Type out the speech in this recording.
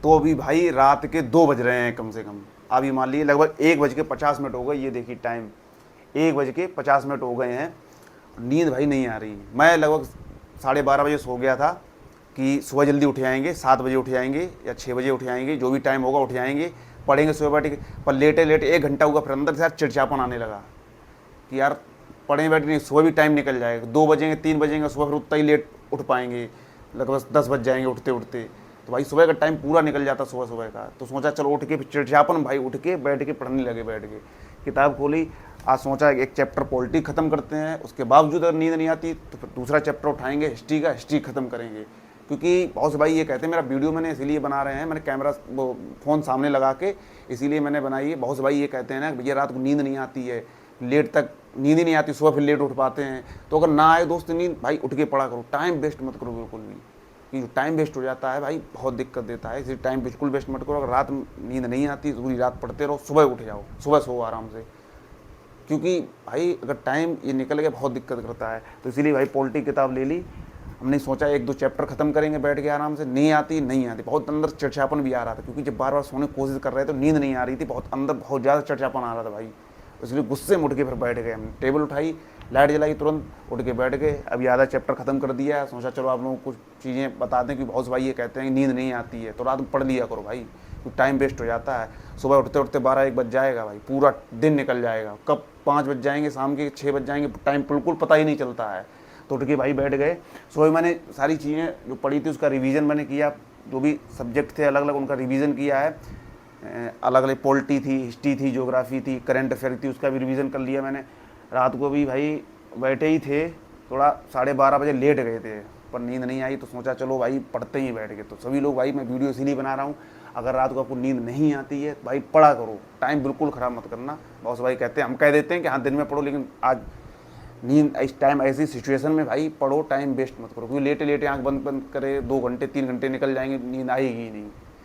तो अभी भाई रात के 2 बज रहे हैं कम से कम। अभी मान लीजिए लगभग 1 बज के 50 मिनट हो गए, ये देखिए टाइम 1 बज के 50 मिनट हो गए हैं। नींद भाई नहीं आ रही। मैं लगभग 12:30 बजे सो गया था कि सुबह जल्दी उठ जाएंगे, 7 बजे उठ जाएंगे या 6 बजे उठ जाएंगे, जो भी टाइम होगा उठ जाएंगे, पढ़ेंगे सुबह बैठ के। पर लेटे लेटे 1 घंटा हुआ, फिर अंदर से यार चिड़चिड़ापन आने लगा कि यार पढ़े बैठे नहीं, सुबह भी टाइम निकल जाएगा, 2 बजेंगे 3 बजेंगे, सुबह फिर उतना ही लेट उठ पाएंगे, लगभग 10 बज जाएंगे उठते उठते। तो भाई सुबह का टाइम पूरा निकल जाता सुबह सुबह का। तो सोचा चलो उठ के फिर चिड़चिड़ापन, भाई उठ के बैठ के पढ़ने लगे, बैठ के किताब खोली। आज सोचा एक चैप्टर पॉलिटी ख़त्म करते हैं, उसके बावजूद अगर नींद नहीं आती तो फिर दूसरा चैप्टर उठाएंगे हिस्ट्री का, हिस्ट्री ख़त्म करेंगे। क्योंकि बहुत से भाई ये कहते हैं, मेरा वीडियो मैंने इसीलिए बना रहे हैं, मैंने कैमरा वो फ़ोन सामने लगा के इसीलिए मैंने बनाई है। बहुत से भाई ये कहते हैं ना भैया रात को नींद नहीं आती है, लेट तक नींद ही नहीं आती, सुबह फिर लेट उठ पाते हैं। तो अगर ना आए दोस्त नींद, भाई उठ के पढ़ा करो, टाइम वेस्ट मत करो बिल्कुल भी। कि टाइम वेस्ट हो जाता है भाई, बहुत दिक्कत देता है, इसलिए टाइम बिल्कुल वेस्ट मत करो। अगर रात नींद नहीं आती पूरी रात पढ़ते रहो, सुबह उठ जाओ, सुबह सो आराम से। क्योंकि भाई अगर टाइम ये निकल गया बहुत दिक्कत करता है। तो इसीलिए भाई पॉलिटी किताब ले ली हमने, सोचा 1-2 चैप्टर खत्म करेंगे बैठ के आराम से। नहीं आती, बहुत अंदर चिड़चिड़ापन भी आ रहा था, क्योंकि जब बार बार सोने की कोशिश कर रहे थे तो नींद नहीं आ रही थी, बहुत अंदर बहुत ज़्यादा चिड़चिड़ापन आ रहा था भाई। इसलिए गुस्से में उठ के फिर बैठ गए, हमने टेबल उठाई, लाइट जलाई, तुरंत उठ के बैठ गए। अभी आधा चैप्टर खत्म कर दिया है। सोचा चलो आप लोगों को कुछ चीज़ें बता दें कि बहुत से भाई ये कहते हैं कि नींद नहीं आती है, तो रात में पढ़ लिया करो भाई, क्योंकि टाइम वेस्ट हो जाता है। सुबह उठते उठते 12-1 बज जाएगा भाई, पूरा दिन निकल जाएगा, कब 5 बज जाएंगे, शाम के 6 बज जाएंगे, टाइम बिल्कुल पता ही नहीं चलता है। तो उठ के भाई बैठ गए। सुबह मैंने सारी चीज़ें जो पढ़ी थी उसका रिवीजन मैंने किया, जो भी सब्जेक्ट थे अलग अलग उनका रिवीजन किया है। अलग अलग पॉलिटी थी, हिस्ट्री थी, ज्योग्राफी थी, करंट अफेयर थी, उसका भी रिवीजन कर लिया मैंने। रात को भी भाई बैठे ही थे, थोड़ा 12:30 बजे लेट गए थे, पर नींद नहीं आई, तो सोचा चलो भाई पढ़ते ही बैठ गए। तो सभी लोग भाई, मैं वीडियो इसीलिए बना रहा हूँ, अगर रात को आपको नींद नहीं आती है भाई पढ़ा करो, टाइम बिल्कुल ख़राब मत करना। बहुत से भाई कहते हैं, हम कह देते हैं कि हाँ दिन में पढ़ो, लेकिन आज नींद इस टाइम ऐसी सिचुएशन में भाई पढ़ो, टाइम वेस्ट मत करो। क्योंकि लेटे लेटे आंख बंद बंद करे 2 घंटे 3 घंटे निकल जाएंगे, नींद आएगी ही नहीं।